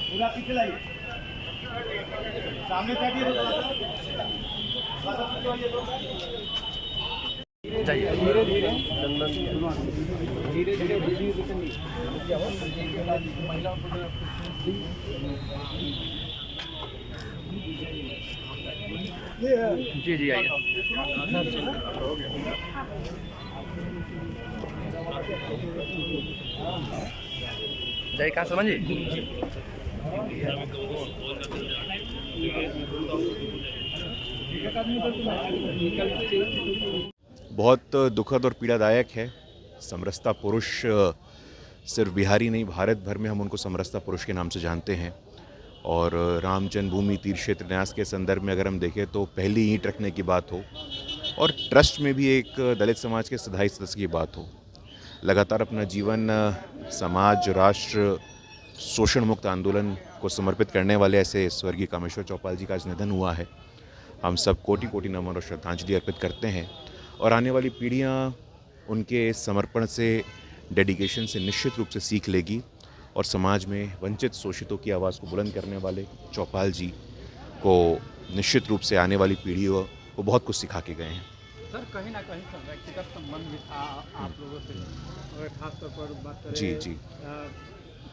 पूरा पीछे लाइए, सामने जाइए, धीरे धीरे धीरे धीरे जी जी आइए। जय कहाँ समझ बहुत दुखद और पीड़ादायक है। समरसता पुरुष सिर्फ बिहारी नहीं, भारत भर में हम उनको समरसता पुरुष के नाम से जानते हैं। और राम जन्मभूमि तीर्थ क्षेत्र न्यास के संदर्भ में अगर हम देखें तो पहली ईंट रखने की बात हो और ट्रस्ट में भी एक दलित समाज के स्थायी सदस्य की बात हो, लगातार अपना जीवन समाज, राष्ट्र, शोषण मुक्त आंदोलन को समर्पित करने वाले ऐसे स्वर्गीय कामेश्वर चौपाल जी का आज निधन हुआ है। हम सब कोटि कोटि नमन और श्रद्धांजलि अर्पित करते हैं और आने वाली पीढ़ियां उनके समर्पण से, डेडिकेशन से निश्चित रूप से सीख लेगी और समाज में वंचित शोषितों की आवाज़ को बुलंद करने वाले चौपाल जी को निश्चित रूप से आने वाली पीढ़ियों को बहुत कुछ सिखा के गए हैं। सर, कहीं ना कहीं व्यक्तिगत संबंध भी था आप लोगों से, और खासतौर पर बात करें जी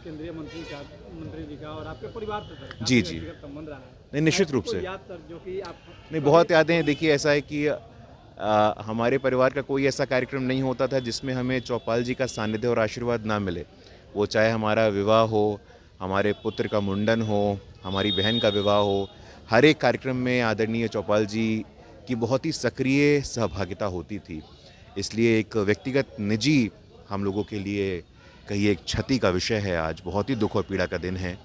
केंद्रीय मंत्री जी का और आपके परिवार से जी संबंध रहा है। नहीं, निश्चित रूप से याद सर जो कि आप नहीं, बहुत यादें हैं। देखिए, ऐसा है कि हमारे परिवार का कोई ऐसा कार्यक्रम नहीं होता था जिसमें हमें चौपाल जी का सानिध्य और आशीर्वाद ना मिले। वो चाहे हमारा विवाह हो, हमारे पुत्र का मुंडन हो, हमारी बहन का विवाह हो, हर एक कार्यक्रम में आदरणीय चौपाल जी की बहुत ही सक्रिय सहभागिता होती थी। इसलिए एक व्यक्तिगत निजी हम लोगों के लिए कहीं एक क्षति का विषय है। आज बहुत ही दुख और पीड़ा का दिन है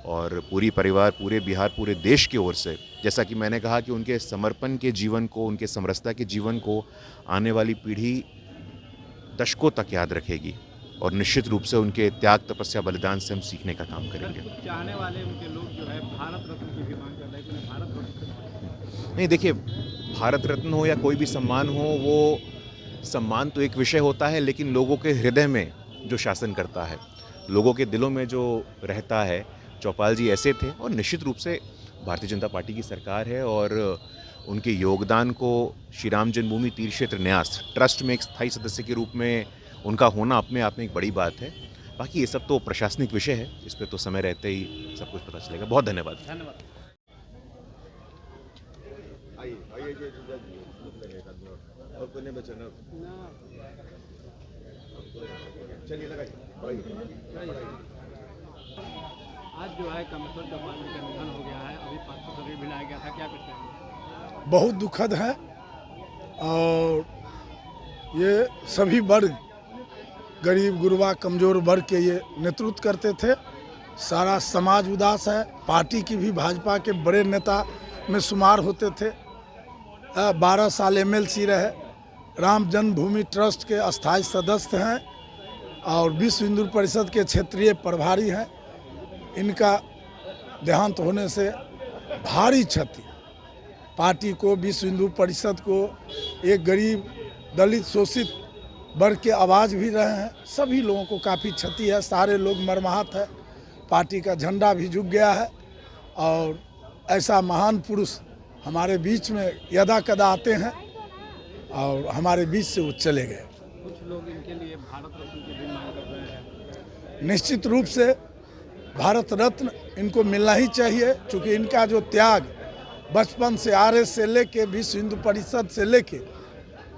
और पूरी परिवार, पूरे बिहार, पूरे देश की ओर से, जैसा कि मैंने कहा कि उनके समर्पण के जीवन को, उनके समरसता के जीवन को आने वाली पीढ़ी दशकों तक याद रखेगी और निश्चित रूप से उनके त्याग, तपस्या, बलिदान से हम सीखने का काम करेंगे। चाहने वाले उनके लोग जो है भारत रत्न की भी मांग कर रहे हैं, भारत रत्न नहीं, देखिए, भारत रत्न हो या कोई भी सम्मान हो, वो सम्मान तो एक विषय होता है, लेकिन लोगों के हृदय में जो शासन करता है, लोगों के दिलों में जो रहता है, चौपाल जी ऐसे थे। और निश्चित रूप से भारतीय जनता पार्टी की सरकार है और उनके योगदान को श्री राम जन्मभूमि तीर्थ क्षेत्र न्यास ट्रस्ट में एक स्थायी सदस्य के रूप में उनका होना अपने आप में एक बड़ी बात है। बाकी ये सब तो प्रशासनिक विषय है, इस पर तो समय रहते ही सब कुछ पता चलेगा। बहुत धन्यवाद। आज जो है कामेश्वर चौपाल जी का निधन हो गया है, अभी पार्थिव शरीर भी लाया गया था, क्या कुछ कहेंगे? बहुत दुखद है और ये सभी वर्ग, गरीब गुरबा कमज़ोर वर्ग के ये नेतृत्व करते थे। सारा समाज उदास है। पार्टी की भी, भाजपा के बड़े नेता में शुमार होते थे। 12 साल एमएलसी रहे, राम जन्मभूमि ट्रस्ट के अस्थायी सदस्य हैं और विश्व हिंदू परिषद के क्षेत्रीय प्रभारी हैं। इनका देहांत होने से भारी क्षति पार्टी को, विश्व हिंदू परिषद को, एक गरीब दलित शोषित वर्ग के आवाज़ भी रहे हैं, सभी लोगों को काफ़ी क्षति है। सारे लोग मर्माहत है, पार्टी का झंडा भी झुक गया है और ऐसा महान पुरुष हमारे बीच में यदा कदा आते हैं और हमारे बीच से वो चले गए। कुछ लोग इनके लिए भारत रत्न की भी मांग कर रहे हैं। निश्चित रूप से भारत रत्न इनको मिलना ही चाहिए, क्योंकि इनका जो त्याग बचपन से आरएस से लेके विश्व हिंदू परिषद से लेके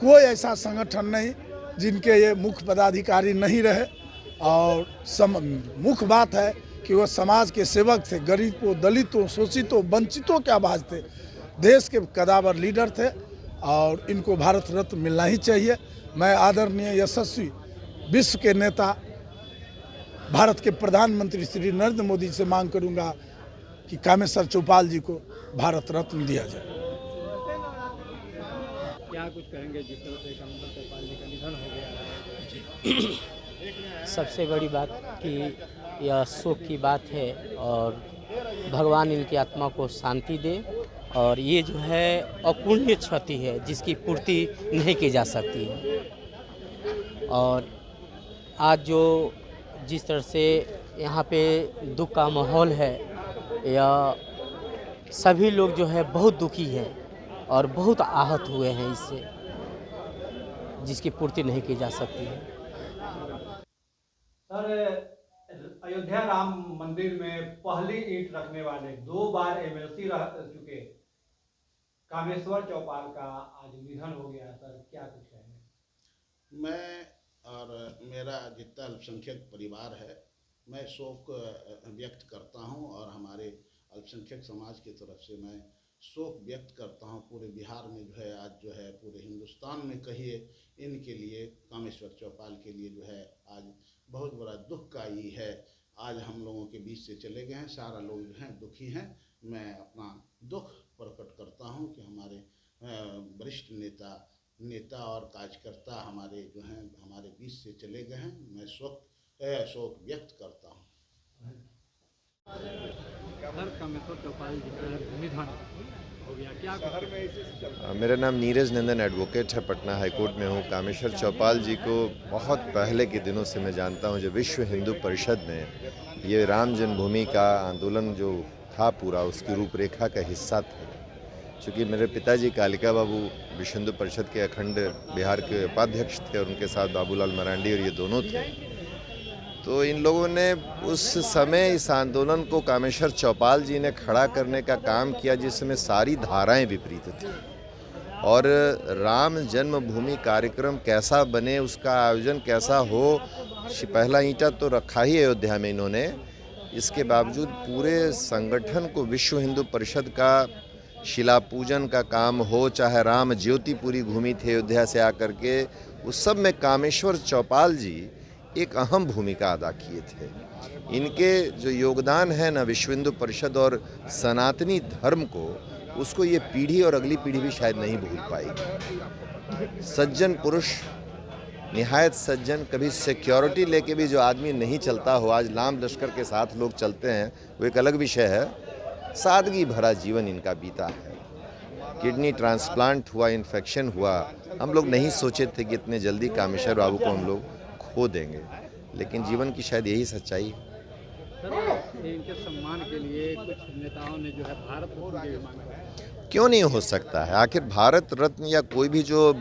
कोई ऐसा संगठन नहीं जिनके ये मुख्य पदाधिकारी नहीं रहे। और मुख्य बात है कि वो समाज के सेवक थे, गरीबों, दलितों, शोषितों, वंचितों के आवाज़ थे, देश के कदावर लीडर थे और इनको भारत रत्न मिलना ही चाहिए। मैं आदरणीय यशस्वी विश्व के नेता भारत के प्रधानमंत्री श्री नरेंद्र मोदी से मांग करूंगा कि कामेश्वर चौपाल जी को भारत रत्न दिया जाए। क्या कुछ कहेंगे जिस तरह से कामेश्वर चौपाल जी का निधन हो गया है? सबसे बड़ी बात कि यह शोक की बात है और भगवान इनकी आत्मा को शांति दे। और ये जो है अपूर्णीय क्षति है जिसकी पूर्ति नहीं की जा सकती है। और आज जो जिस तरह से यहाँ पे दुख का माहौल है, या सभी लोग जो है बहुत दुखी हैं और बहुत आहत हुए हैं इससे, जिसकी पूर्ति नहीं की जा सकती है। सर, अयोध्या राम मंदिर में पहली ईंट रखने वाले 2 बार एमएलसी रह चुके कामेश्वर चौपाल का आज निधन हो गया। सर, क्या कुछ कहेंगे? मैं और मेरा जितना अल्पसंख्यक परिवार है, मैं शोक व्यक्त करता हूं और हमारे अल्पसंख्यक समाज की तरफ से मैं शोक व्यक्त करता हूं। पूरे बिहार में जो है आज जो है पूरे हिंदुस्तान में कहिए इनके लिए, कामेश्वर चौपाल के लिए जो है आज बहुत बड़ा दुख का ही है। आज हम लोगों के बीच से चले गए हैं, सारा लोग जो हैं दुखी हैं। मैं अपना दुख प्रकट करता हूं कि हमारे वरिष्ठ नेता और कार्यकर्ता हमारे जो हैं हमारे बीच से चले गए हैं। मैं शोक व्यक्त करता हूं। सर, कामेश्वर चौपाल जी का निधन हो गया, क्या मेरा नाम नीरज नंदन एडवोकेट है, पटना हाईकोर्ट में हूँ। कामेश्वर चौपाल जी को बहुत पहले के दिनों से मैं जानता हूँ। जब विश्व हिंदू परिषद में ये राम जन्मभूमि का आंदोलन जो था पूरा, उसकी रूपरेखा का हिस्सा थे। चूँकि मेरे पिताजी कालिका बाबू विश्व हिंदू परिषद के अखंड बिहार के उपाध्यक्ष थे और उनके साथ बाबूलाल मरांडी और ये दोनों थे, तो इन लोगों ने उस समय इस आंदोलन को कामेश्वर चौपाल जी ने खड़ा करने का काम किया जिसमें सारी धाराएं विपरीत थी। और राम जन्मभूमि कार्यक्रम कैसा बने, उसका आयोजन कैसा हो, पहला ईंटा तो रखा ही अयोध्या में इन्होंने। इसके बावजूद पूरे संगठन को विश्व हिंदू परिषद का शिला पूजन का काम हो, चाहे राम ज्योति पूरी घूमी थी अयोध्या से आकर के, उस सब में कामेश्वर चौपाल जी एक अहम भूमिका अदा किए थे। इनके जो योगदान है ना विश्व हिंदू परिषद और सनातनी धर्म को, उसको ये पीढ़ी और अगली पीढ़ी भी शायद नहीं भूल पाएगी। सज्जन पुरुष, निहायत सज्जन, कभी सिक्योरिटी लेके भी जो आदमी नहीं चलता हो, आज लाम लश्कर के साथ लोग चलते हैं, वो एक अलग विषय है। सादगी भरा जीवन इनका बीता है। किडनी ट्रांसप्लांट हुआ, इन्फेक्शन हुआ, हम लोग नहीं सोचे थे कि इतने जल्दी कामेश्वर बाबू को हम लोग खो देंगे, लेकिन जीवन की शायद यही सच्चाई है। सर, इनके सम्मान के लिए कुछ नेताओं ने जो है भारत रत्न की मांग, क्यों नहीं हो सकता है? आखिर भारत रत्न या कोई भी जो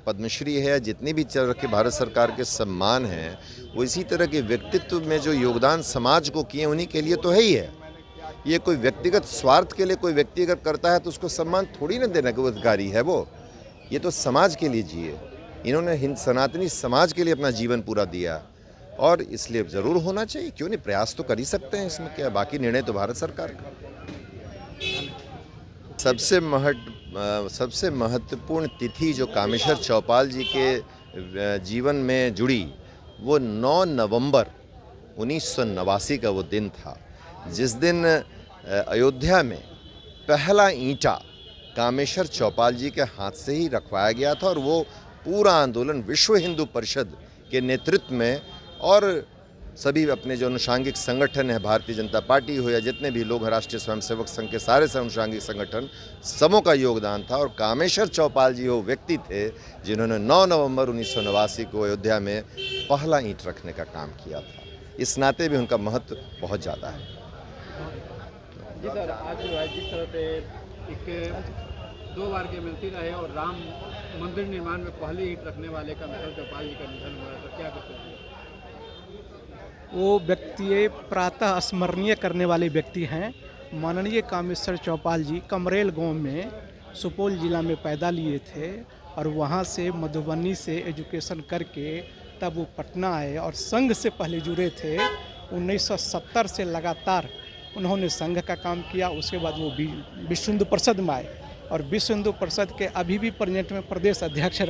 पद्मश्री है या जितनी भी चल रखे भारत सरकार के सम्मान हैं, वो इसी तरह के व्यक्तित्व में जो योगदान समाज को किए उन्हीं के लिए तो है ही है। ये कोई व्यक्तिगत स्वार्थ के लिए कोई व्यक्ति अगर करता है तो उसको सम्मान थोड़ी ना देना कि वो अधिकारी है वो। ये तो समाज के लिए जिए, इन्होंने सनातनी समाज के लिए अपना जीवन पूरा दिया और इसलिए ज़रूर होना चाहिए। क्यों नहीं, प्रयास तो कर ही सकते हैं, इसमें क्या, बाकी निर्णय तो भारत सरकार का। सबसे महत्वपूर्ण तिथि जो कामेश्वर चौपाल जी के जीवन में जुड़ी, वो 9 नवंबर 1989 का वो दिन था, जिस दिन अयोध्या में पहला ईंटा कामेश्वर चौपाल जी के हाथ से ही रखवाया गया था। और वो पूरा आंदोलन विश्व हिंदू परिषद के नेतृत्व में और सभी अपने जो अनुषांगिक संगठन है, भारतीय जनता पार्टी हो या जितने भी लोग हैं, राष्ट्रीय स्वयंसेवक संघ के सारे अनुषांगिक संगठन, सबों का योगदान था। और कामेश्वर चौपाल जी वो व्यक्ति थे जिन्होंने 9 नवंबर 1989 को अयोध्या में पहला ईंट रखने का काम किया था। इस नाते भी उनका महत्व बहुत ज़्यादा है। जी सर, आज जो है जिस तरह से एक 2 बार के एमएलसी रहे और राम मंदिर निर्माण में पहली ईंट रखने वाले कामेश्वर चौपाल जी का निधन हुआ, तो क्या कहते हैं? वो व्यक्ति प्रातः स्मरणीय करने वाले व्यक्ति हैं। माननीय कामेश्वर चौपाल जी कमरेल गांव में सुपौल जिला में पैदा लिए थे और वहां से मधुबनी से एजुकेशन करके तब वो पटना आए और संघ से पहले जुड़े थे। 1970 से लगातार उन्होंने संघ का काम किया। उसके बाद वो विश्व हिंदू परिषद में आए और विश्व हिंदू परिषद के अभी भी प्रेजेंट में प्रदेश अध्यक्ष